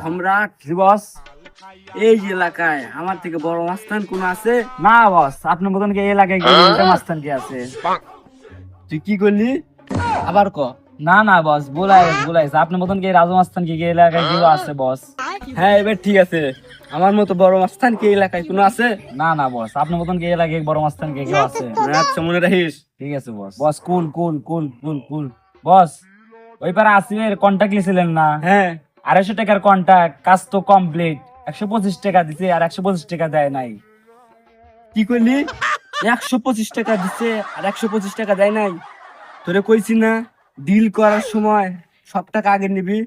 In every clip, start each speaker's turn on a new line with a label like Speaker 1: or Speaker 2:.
Speaker 1: সম্রাট বস, এই যে এলাকায় আমার থেকে বড় মাস্তান কোন আছে?
Speaker 2: না বস, আপনার মতন কি এই এলাকায় মাস্তান কি আছে?
Speaker 1: তুই কি করলি? আবার ক।
Speaker 2: না না বস, বলাইছে আপনার মতন কি রাজু মাস্তান কি এই এলাকায় কেউ আছে বস?
Speaker 1: হ্যাঁ, এবার ঠিক আছে। আমার মতো বড় মাস্তান কি এই এলাকায় কোনো আছে?
Speaker 2: না না বস, আপনার মতন কি এই এলাকায় বড় মাস্তান কি কেউ আছে?
Speaker 1: আচ্ছা, মনে রাখিস।
Speaker 2: ঠিক আছে বস। বস কুল কুল কুল কুল কুল বস, ওই পারে আসিমের কন্টাক্ট লিছিলেন না?
Speaker 1: হ্যাঁ,
Speaker 2: 250 টাকার কন্টাক্ট, কাজ তো কমপ্লিট। 125 টাকা দিছে আর 125 টাকা দেয় নাই।
Speaker 1: কি করলি? 125 টাকা দিচ্ছে আর 125 টাকা দেয় নাই? তোরে কইছি না, ডিল করার সময় সব টাকা আগে নিবি,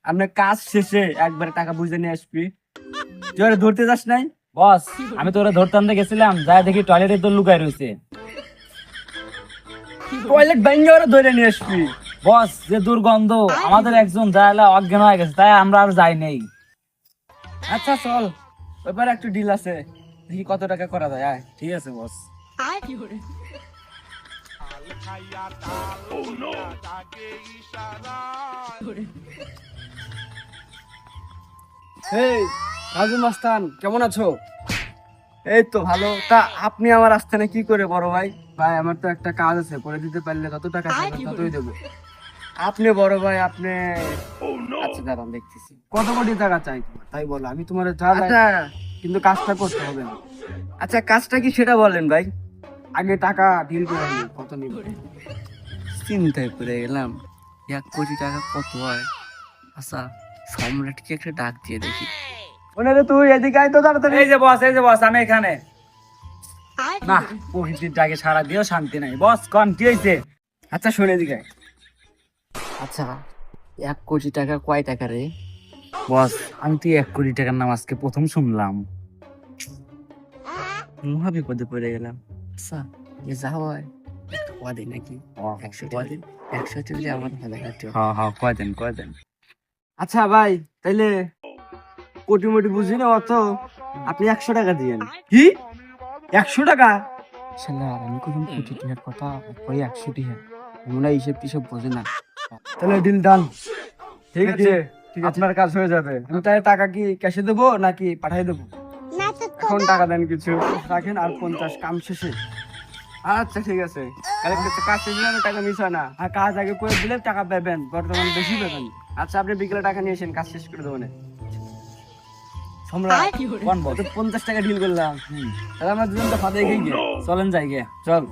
Speaker 1: আমরা কাজ শেষে একবারে টাকা বুঝে নিয়ে আসবি। তুই ওরে ধরতে যাস নাই?
Speaker 2: বস, আমি তো ওরা ধরতে আনতে গেছিলাম, যাই দেখি টয়লেটে তো লুকায় রয়েছে।
Speaker 1: টয়লেট ভেঙে ওরা ধরে নিয়ে আসবি।
Speaker 2: বস, যে দুর্গন্ধ, আমাদের একজন যাইলা অজ্ঞান হয়ে গেছে, তাই আমরা আর যাই নাই।
Speaker 1: আচ্ছা চল, ওইবার একটু ডিল আছে, দেখি কত টাকা করা যায়। আয়।
Speaker 2: ঠিক আছে বস।
Speaker 1: এই রাজু মাস্তান, কেমন আছো? এই তো ভালো। তা আপনি আমার আস্থানে কি করে বড় ভাই? ভাই আমার তো একটা কাজ আছে, করে দিতে পারলে যত টাকা চাইবেন ততই দেবো। আপনি বড় ভাই, আপনি আচ্ছা দাঁড়ান দেখতেছি কত কোটি টাকা চাই তোমার, তাই বলো। আমি তোমার যা কিন্তু কাজটা করতে হবে না। আচ্ছা কাজটা কি সেটা বলেন ভাই। আগে টাকা ডিল করে নিই, কত নিব। চিন্তায় পড়ে গেলাম, 1 কোটি টাকা কত হয়? আচ্ছা, সম্রাটকে একটা ডাক দিয়ে দেখি। ওনারে তুই এদিকে আয় তো তাড়াতাড়ি।
Speaker 2: এই যে বস, আমি এখানে। না, প্রকৃতির ডাকে সারা দিয়েও শান্তি নাই। বস কোন কি হয়েছে?
Speaker 1: আচ্ছা শোন এদিকে আয়। আচ্ছা, 1 কোটি টাকা কয় টাকা রে?
Speaker 2: বস, আমি তো 1 কোটি টাকার নাম আজকে প্রথম শুনলাম।
Speaker 1: মহা বিপদে পড়ে গেলাম। আচ্ছা, এ যা হয় একটা কয় দিন নাকি? 100 টাকা, 100 টাকা আমার ভালো লাগে।
Speaker 2: হ্যাঁ, কয় দেন।
Speaker 1: আচ্ছা ভাই, তাইলে কোটি মোটি বুঝি না অত, আপনি 100 টাকা দিয়েন। কি 100 টাকা? শালা আমি কোন কোটি টাকার কথা কই, 100 টাকা মনে হয় হিসেব টিসব বোঝে না। তাহলে ডিল ডান। ঠিক আছে, আপনার কাজ হয়ে যাবে। আমি তাই টাকা কি ক্যাশে দেবো নাকি পাঠিয়ে দেবো? এখন টাকা দেন, কিছু রাখেন, আর 50 কাম শেষে। আচ্ছা ঠিক আছে, কাজ শেষ হলে টাকা মিস হয় না। আর কাজ আগে করে দিলে টাকা পাবেন, বর্তমান বেশি পাবেন। আচ্ছা আপনি বিকেলে টাকা নিয়ে এসেন, কাজ শেষ করে দেবো না। সম্রাট
Speaker 2: কোন বস?
Speaker 1: 50 টাকা ডিল করলাম। তাহলে আমরা দুজন তো ফাঁদে গিয়ে
Speaker 2: চলেন যাই গে।
Speaker 1: চল।